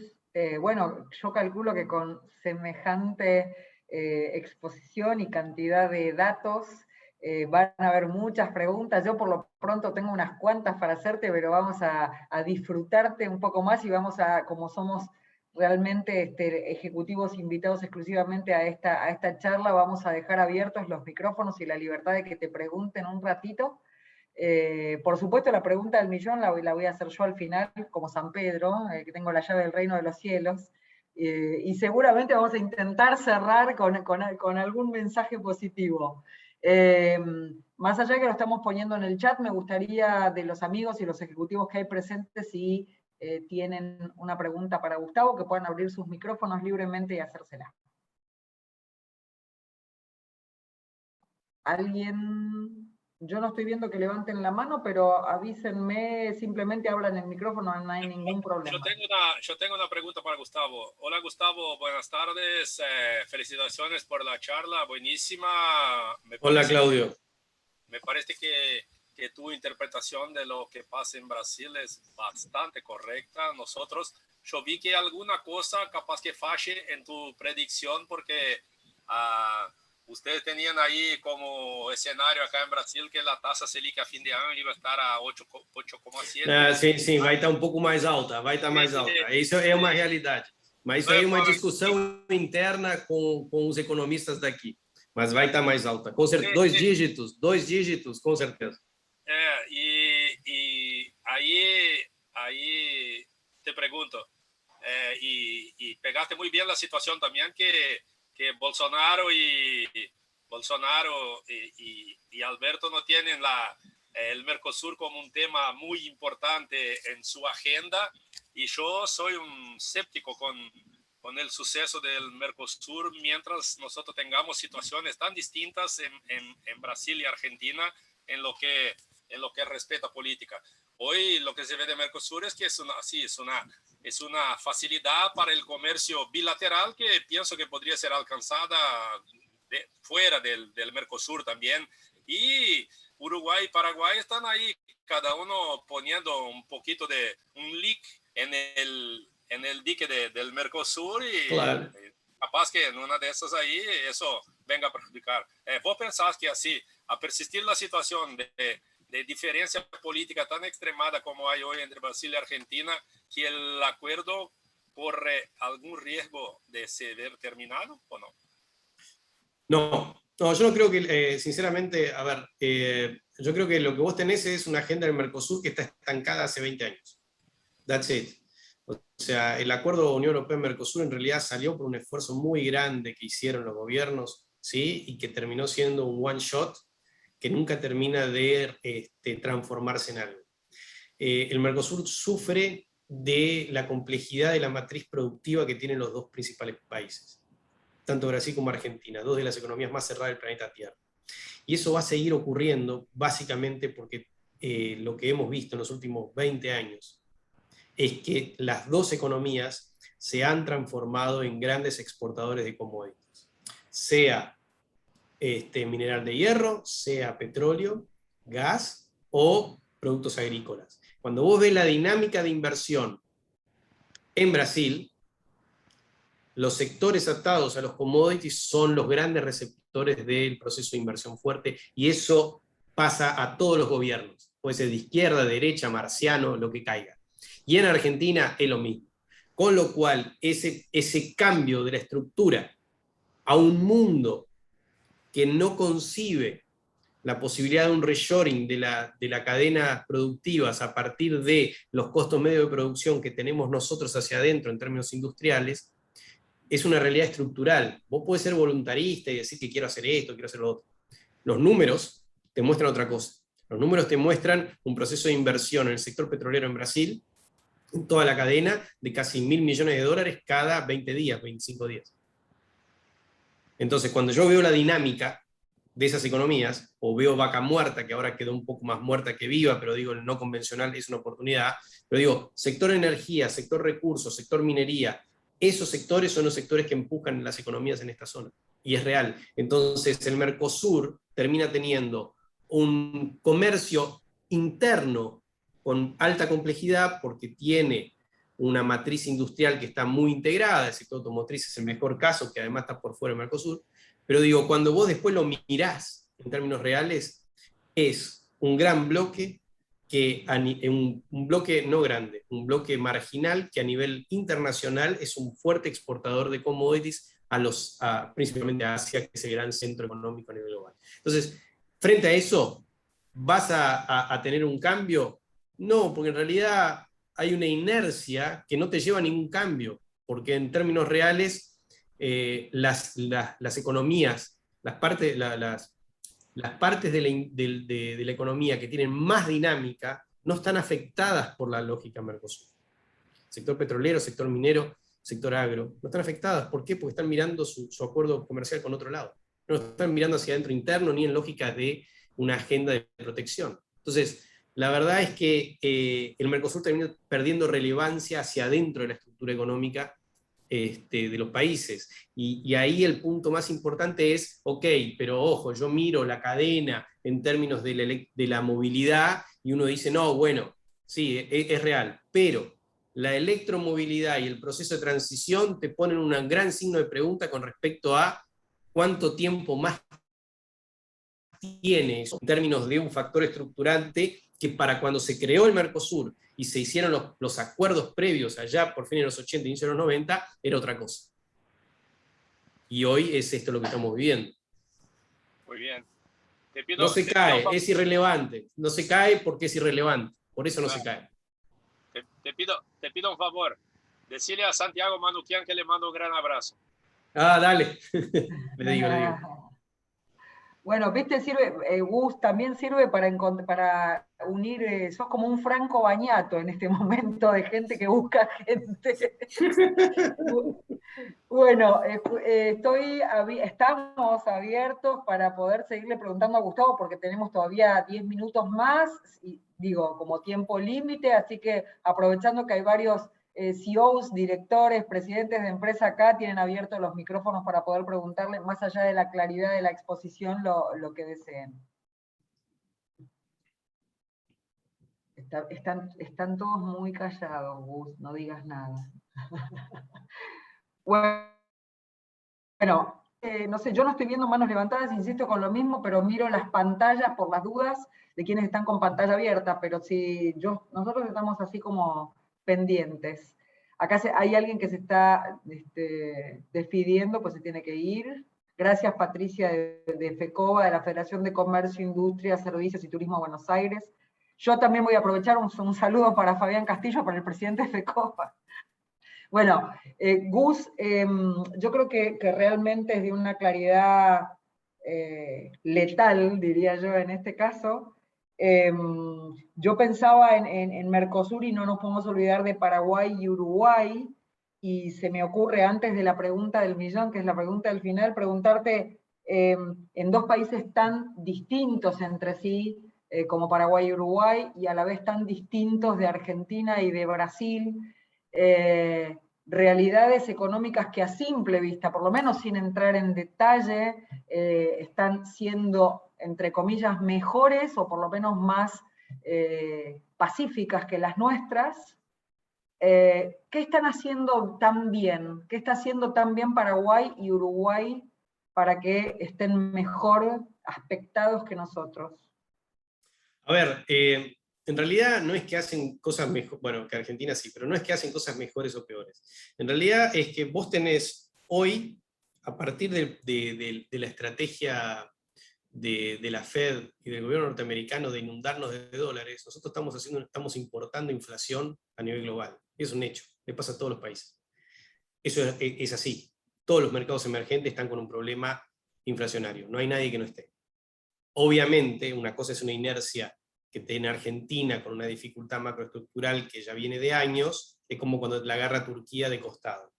Bueno, yo calculo que con semejante exposición y cantidad de datos van a haber muchas preguntas. Yo por lo pronto tengo unas cuantas para hacerte, pero vamos a disfrutarte un poco más y vamos a, como somos realmente ejecutivos invitados exclusivamente a esta charla, vamos a dejar abiertos los micrófonos y la libertad de que te pregunten un ratito. Por supuesto, la pregunta del millón la voy a hacer yo al final, como San Pedro, que tengo la llave del reino de los cielos, y seguramente vamos a intentar cerrar con algún mensaje positivo. Más allá de que lo estamos poniendo en el chat, me gustaría de los amigos y los ejecutivos que hay presentes, si tienen una pregunta para Gustavo, que puedan abrir sus micrófonos libremente y hacérsela. ¿Alguien? Yo no estoy viendo que levanten la mano, pero avísenme, simplemente hablan el micrófono, no hay ningún problema. Yo tengo una pregunta para Gustavo. Hola Gustavo, buenas tardes. Felicitaciones por la charla, buenísima. Hola Claudio. Me parece que tu interpretación de lo que pasa en Brasil es bastante correcta. Yo vi que alguna cosa capaz que falle en tu predicción, porque ustedes tenían ahí como escenario acá en Brasil que la tasa Selic a fin de año iba a estar a 8,7. Sim, vai estar um pouco mais alta, vai estar mais alta. Isso é uma realidade. Mas isso aí é uma discussão interna com os economistas daqui. Mas vai estar mais alta, com certeza. Dois dígitos, com certeza. Y ahí te pregunto, y pegaste muy bien la situación también que Bolsonaro y Alberto no tienen el Mercosur como un tema muy importante en su agenda, y yo soy un escéptico con el suceso del Mercosur mientras nosotros tengamos situaciones tan distintas en Brasil y Argentina en lo que respecta a política. Hoy lo que se ve de Mercosur es que es una facilidad para el comercio bilateral que pienso que podría ser alcanzada fuera del Mercosur también. Y Uruguay y Paraguay están ahí, cada uno poniendo un poquito de un leak en el dique del Mercosur, y claro, capaz que en una de esas ahí eso venga a perjudicar. ¿Vos pensás que así, a persistir la situación de diferencia política tan extremada como hay hoy entre Brasil y Argentina, que el acuerdo corre algún riesgo de ser terminado o no? No, yo no creo que, sinceramente, a ver, yo creo que lo que vos tenés es una agenda del Mercosur que está estancada hace 20 años. That's it. O sea, el acuerdo Unión Europea-Mercosur en realidad salió por un esfuerzo muy grande que hicieron los gobiernos, ¿sí? Y que terminó siendo un one shot que nunca termina de transformarse en algo. El Mercosur sufre de la complejidad de la matriz productiva que tienen los dos principales países, tanto Brasil como Argentina, dos de las economías más cerradas del planeta Tierra. Y eso va a seguir ocurriendo básicamente porque lo que hemos visto en los últimos 20 años es que las dos economías se han transformado en grandes exportadores de commodities, sea mineral de hierro, sea petróleo, gas o productos agrícolas. Cuando vos ves la dinámica de inversión en Brasil, los sectores atados a los commodities son los grandes receptores del proceso de inversión fuerte, y eso pasa a todos los gobiernos, puede ser de izquierda, derecha, marciano, lo que caiga. Y en Argentina es lo mismo. Con lo cual, ese cambio de la estructura a un mundo que no concibe la posibilidad de un reshoring de la cadena productivas a partir de los costos medios de producción que tenemos nosotros hacia adentro en términos industriales, es una realidad estructural. Vos podés ser voluntarista y decir que quiero hacer esto, quiero hacer lo otro. Los números te muestran otra cosa. Los números te muestran un proceso de inversión en el sector petrolero en Brasil, en toda la cadena, de casi $1.000 millones cada 20 días, 25 días. Entonces, cuando yo veo la dinámica de esas economías, o veo Vaca Muerta, que ahora quedó un poco más muerta que viva, pero digo, el no convencional es una oportunidad, pero digo, sector energía, sector recursos, sector minería, esos sectores son los sectores que empujan las economías en esta zona, y es real. Entonces, el Mercosur termina teniendo un comercio interno con alta complejidad, porque tiene una matriz industrial que está muy integrada, el sector automotriz es el mejor caso, que además está por fuera del Mercosur, pero digo, cuando vos después lo mirás en términos reales, es un gran bloque, un bloque no grande, un bloque marginal que a nivel internacional es un fuerte exportador de commodities principalmente a Asia, que es el gran centro económico a nivel global. Entonces, frente a eso, ¿vas a tener un cambio? No, porque en realidad hay una inercia que no te lleva a ningún cambio. porque en términos reales las economías, las partes de la economía que tienen más dinámica no están afectadas por la lógica Mercosur. Sector petrolero, sector minero, sector agro, no están afectadas. ¿Por qué? Porque están mirando su acuerdo comercial con otro lado. No están mirando hacia adentro interno ni en lógica de una agenda de protección. Entonces, la verdad es que el Mercosur termina perdiendo relevancia hacia adentro de la estructura económica de los países. Y ahí el punto más importante es, ok, pero ojo, yo miro la cadena en términos de la movilidad y uno dice, no, bueno, sí, es real, pero la electromovilidad y el proceso de transición te ponen un gran signo de pregunta con respecto a cuánto tiempo más tiene eso, en términos de un factor estructurante que para cuando se creó el Mercosur y se hicieron los acuerdos previos allá por fines de los 80 y inicio de los 90, era otra cosa. Y hoy es esto lo que estamos viviendo. Muy bien. No se cae, es irrelevante. No se cae porque es irrelevante. Por eso no se cae. Te pido un favor. Decirle a Santiago Manukyan que le mando un gran abrazo. Ah, dale. le digo. Bueno, viste, sirve, Gus, también sirve para unir, sos como un Franco Bañato en este momento de gente que busca gente. Bueno, estamos abiertos para poder seguirle preguntando a Gustavo porque tenemos todavía 10 minutos más, y digo, como tiempo límite, así que aprovechando que hay varios CEOs, directores, presidentes de empresa acá, tienen abiertos los micrófonos para poder preguntarle, más allá de la claridad de la exposición, lo que deseen. Están todos muy callados, Gus, no digas nada. Bueno, no sé, yo no estoy viendo manos levantadas, insisto con lo mismo, pero miro las pantallas por las dudas de quienes están con pantalla abierta, pero si nosotros estamos así como pendientes. Acá hay alguien que se está despidiendo, pues se tiene que ir. Gracias, Patricia, de FECOBA, de la Federación de Comercio, Industria, Servicios y Turismo de Buenos Aires. Yo también voy a aprovechar un saludo para Fabián Castillo, para el presidente de FECOBA. Bueno, Gus, yo creo que realmente es de una claridad letal, diría yo en este caso. Yo pensaba en Mercosur y no nos podemos olvidar de Paraguay y Uruguay, y se me ocurre antes de la pregunta del millón, que es la pregunta del final, preguntarte, en dos países tan distintos entre sí, como Paraguay y Uruguay, y a la vez tan distintos de Argentina y de Brasil, realidades económicas que a simple vista, por lo menos sin entrar en detalle, están siendo, entre comillas, mejores o por lo menos más pacíficas que las nuestras. ¿Qué están haciendo tan bien? ¿Qué está haciendo tan bien Paraguay y Uruguay para que estén mejor aspectados que nosotros? A ver, en realidad no es que hacen cosas mejores, bueno, que Argentina sí, pero no es que hacen cosas mejores o peores. En realidad es que vos tenés hoy, a partir de la estrategia de la Fed y del gobierno norteamericano de inundarnos de dólares, nosotros estamos importando inflación a nivel global. Es un hecho, le pasa a todos los países. Eso es así. Todos los mercados emergentes están con un problema inflacionario, no hay nadie que no esté. Obviamente, una cosa es una inercia que tiene Argentina con una dificultad macroestructural que ya viene de años, es como cuando la agarra Turquía de costado.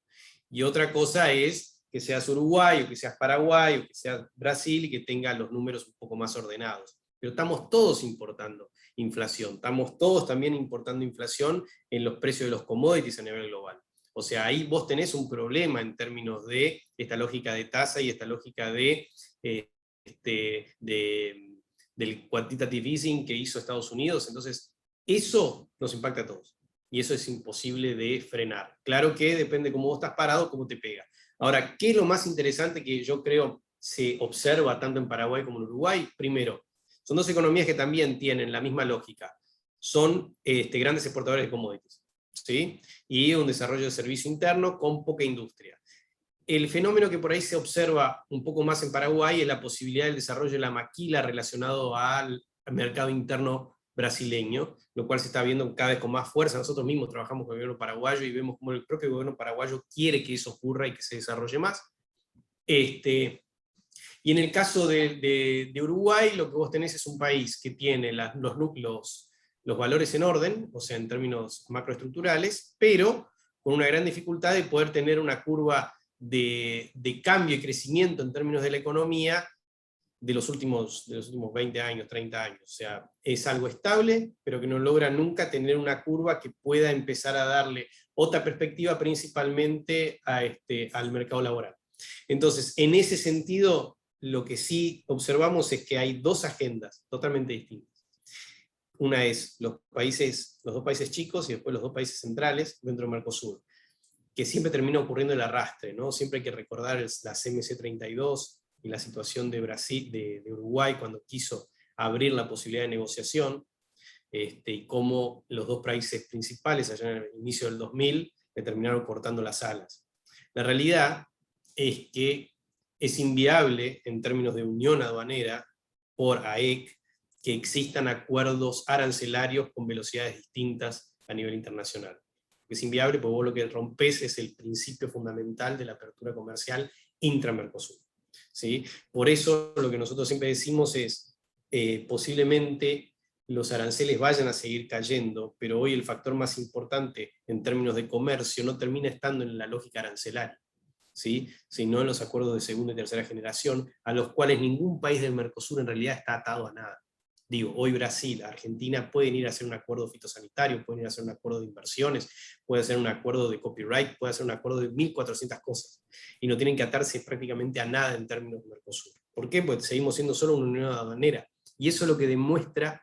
Y otra cosa es que seas Uruguay, o que seas Paraguay, o que seas Brasil, y que tenga los números un poco más ordenados. Pero estamos todos importando inflación, estamos todos también importando inflación en los precios de los commodities a nivel global. O sea, ahí vos tenés un problema en términos de esta lógica de tasa y esta lógica del quantitative easing que hizo Estados Unidos. Entonces, eso nos impacta a todos. Y eso es imposible de frenar. Claro que depende de cómo vos estás parado, cómo te pega. Ahora, ¿qué es lo más interesante que yo creo se observa tanto en Paraguay como en Uruguay? Primero, son dos economías que también tienen la misma lógica. Son grandes exportadores de commodities, ¿sí? Y un desarrollo de servicio interno con poca industria. El fenómeno que por ahí se observa un poco más en Paraguay es la posibilidad del desarrollo de la maquila relacionado al mercado interno brasileño, lo cual se está viendo cada vez con más fuerza. Nosotros mismos trabajamos con el gobierno paraguayo y vemos cómo el propio gobierno paraguayo quiere que eso ocurra y que se desarrolle más. Y en el caso de Uruguay, lo que vos tenés es un país que tiene los valores en orden, o sea, en términos macroestructurales, pero con una gran dificultad de poder tener una curva de cambio y crecimiento en términos de la economía de los últimos 20 años, 30 años. O sea, es algo estable, pero que no logra nunca tener una curva que pueda empezar a darle otra perspectiva, principalmente al mercado laboral. Entonces, en ese sentido, lo que sí observamos es que hay dos agendas totalmente distintas. Una es los dos países chicos y después los dos países centrales dentro del Mercosur, que siempre termina ocurriendo el arrastre, ¿no? Siempre hay que recordar la CMC32 y la situación de Brasil, de Uruguay, cuando quiso abrir la posibilidad de negociación, y cómo los dos países principales, allá en el inicio del 2000, le terminaron cortando las alas. La realidad es que es inviable, en términos de unión aduanera, por AEC, que existan acuerdos arancelarios con velocidades distintas a nivel internacional. Es inviable porque vos lo que rompes es el principio fundamental de la apertura comercial intra-Mercosur, ¿sí? Por eso lo que nosotros siempre decimos es, posiblemente los aranceles vayan a seguir cayendo, pero hoy el factor más importante en términos de comercio no termina estando en la lógica arancelaria, ¿sí? Sino en los acuerdos de segunda y tercera generación, a los cuales ningún país del Mercosur en realidad está atado a nada. Digo, hoy Brasil, Argentina pueden ir a hacer un acuerdo fitosanitario, pueden ir a hacer un acuerdo de inversiones, pueden hacer un acuerdo de copyright, pueden hacer un acuerdo de 1400 cosas, y no tienen que atarse prácticamente a nada en términos de Mercosur. ¿Por qué? Porque seguimos siendo solo una unión aduanera, y eso es lo que demuestra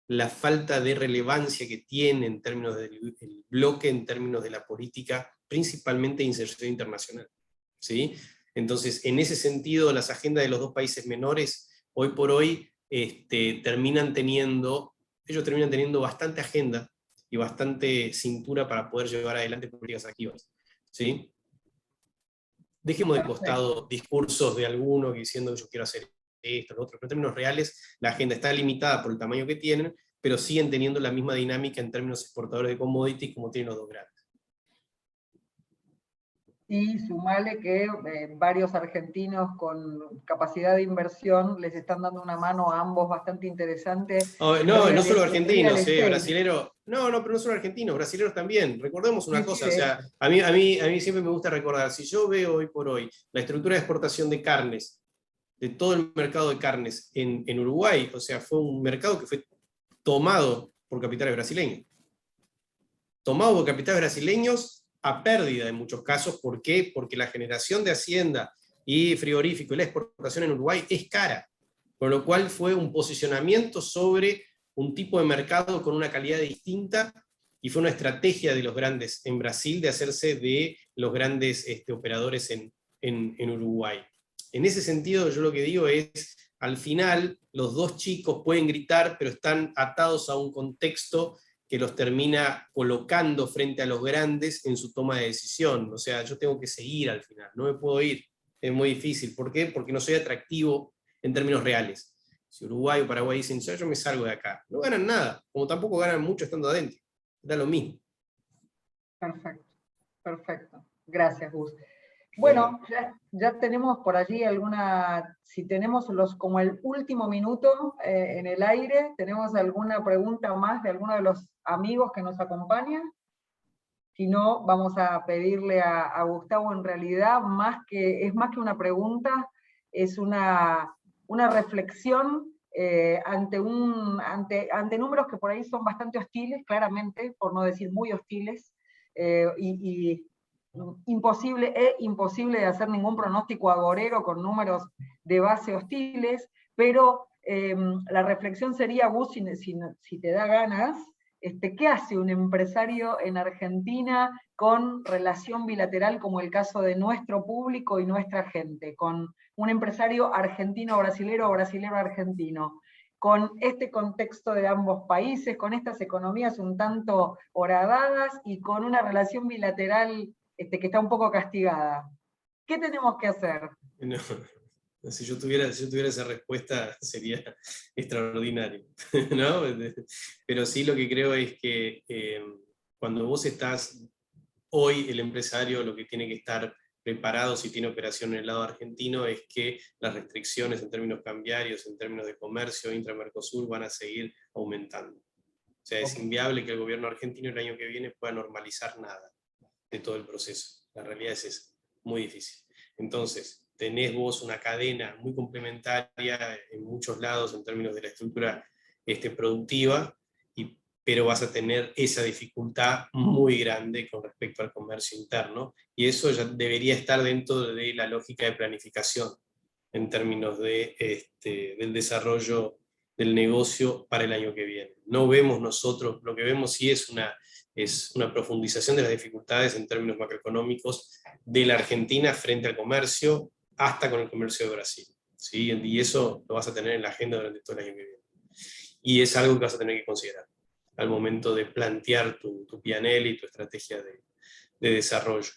la falta de relevancia que tiene en términos del bloque, en términos de la política, principalmente de inserción internacional, ¿sí? Entonces, en ese sentido, las agendas de los dos países menores, hoy por hoy, ellos terminan teniendo bastante agenda y bastante cintura para poder llevar adelante políticas activas, ¿sí? Dejemos de costado discursos de alguno diciendo que yo quiero hacer esto, lo otro, pero en términos reales la agenda está limitada por el tamaño que tienen, pero siguen teniendo la misma dinámica en términos exportadores de commodities como tienen los dos grandes. Y sumale que varios argentinos con capacidad de inversión les están dando una mano a ambos bastante interesante. No solo argentinos, brasileros. No, pero no solo argentinos, brasileros también. Recordemos una cosa, o sea, a mí siempre me gusta recordar, si yo veo hoy por hoy la estructura de exportación de carnes, de todo el mercado de carnes en Uruguay, o sea, fue un mercado que fue tomado por capitales brasileños. Tomado por capitales brasileños a pérdida en muchos casos. ¿Por qué? Porque la generación de hacienda y frigorífico y la exportación en Uruguay es cara, con lo cual fue un posicionamiento sobre un tipo de mercado con una calidad distinta, y fue una estrategia de los grandes en Brasil de hacerse de los grandes operadores en Uruguay. En ese sentido, yo lo que digo es, al final, los dos chicos pueden gritar, pero están atados a un contexto que los termina colocando frente a los grandes en su toma de decisión. O sea, yo tengo que seguir al final, no me puedo ir, es muy difícil. ¿Por qué? Porque no soy atractivo en términos reales. Si Uruguay o Paraguay dicen, yo me salgo de acá, no ganan nada, como tampoco ganan mucho estando adentro, da lo mismo. Perfecto, perfecto. Gracias, Gus. Bueno, ya tenemos por allí si tenemos como el último minuto en el aire, ¿tenemos alguna pregunta más de alguno de los amigos que nos acompañan? Si no, vamos a pedirle a Gustavo, en realidad, es más que una pregunta, es una reflexión ante números que por ahí son bastante hostiles, claramente, por no decir muy hostiles, imposible de hacer ningún pronóstico agorero con números de base hostiles, pero la reflexión sería, Gus, si te da ganas, ¿qué hace un empresario en Argentina con relación bilateral, como el caso de nuestro público y nuestra gente, con un empresario argentino-brasilero o brasilero-argentino, con este contexto de ambos países, con estas economías un tanto horadadas y con una relación bilateral que está un poco castigada? ¿Qué tenemos que hacer? No, Si yo tuviera esa respuesta sería extraordinario, ¿no? Pero sí, lo que creo es que cuando vos estás, hoy el empresario lo que tiene que estar preparado, si tiene operación en el lado argentino, es que las restricciones en términos cambiarios, en términos de comercio intra-Mercosur, van a seguir aumentando. O sea, es inviable que el gobierno argentino el año que viene pueda normalizar nada de todo el proceso. La realidad es esa, muy difícil. Entonces, tenés vos una cadena muy complementaria en muchos lados en términos de la estructura productiva, pero vas a tener esa dificultad muy grande con respecto al comercio interno, y eso ya debería estar dentro de la lógica de planificación en términos del desarrollo del negocio para el año que viene. No vemos nosotros, lo que vemos sí es una profundización de las dificultades en términos macroeconómicos de la Argentina frente al comercio, hasta con el comercio de Brasil, ¿sí? Y eso lo vas a tener en la agenda durante todo el año que viene. Y es algo que vas a tener que considerar al momento de plantear tu P&L y tu estrategia de desarrollo.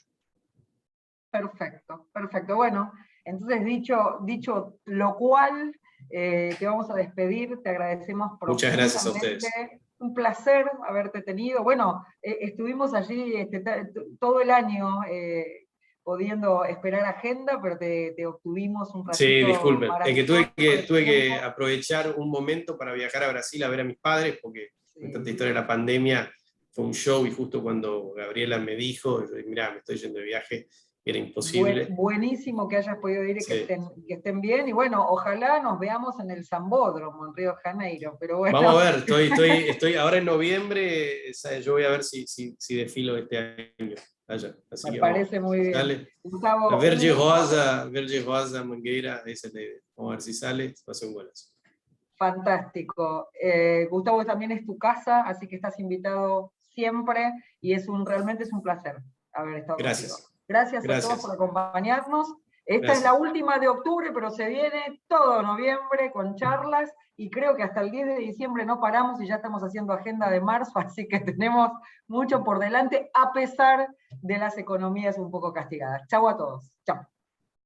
Perfecto, perfecto. Bueno, entonces dicho lo cual, te vamos a despedir, te agradecemos profundamente. Muchas gracias a ustedes. Un placer haberte tenido. Bueno, estuvimos allí todo el año pudiendo esperar agenda, pero te obtuvimos un ratito. Sí, disculpen, es que tuve que aprovechar un momento para viajar a Brasil a ver a mis padres, porque en tanta historia de la pandemia fue un show, y justo cuando Gabriela me dijo, mirá, me estoy yendo de viaje, era imposible. Buenísimo que hayas podido ir y sí. que estén bien, y bueno, ojalá nos veamos en el Sambódromo, en Río de Janeiro, pero bueno. Vamos a ver, estoy ahora en noviembre, yo voy a ver si desfilo este año allá. Así me parece muy bien. Dale. Gustavo, La Verde Rosa, Mangueira, esa es la idea. Vamos a ver si sale, va a ser un golazo. Fantástico. Gustavo, también es tu casa, así que estás invitado siempre, y realmente es un placer haber estado Gracias. contigo. Gracias a todos por acompañarnos. Esta es la última de octubre, pero se viene todo noviembre con charlas, y creo que hasta el 10 de diciembre no paramos, y ya estamos haciendo agenda de marzo, así que tenemos mucho por delante, a pesar de las economías un poco castigadas. Chau a todos. Chau.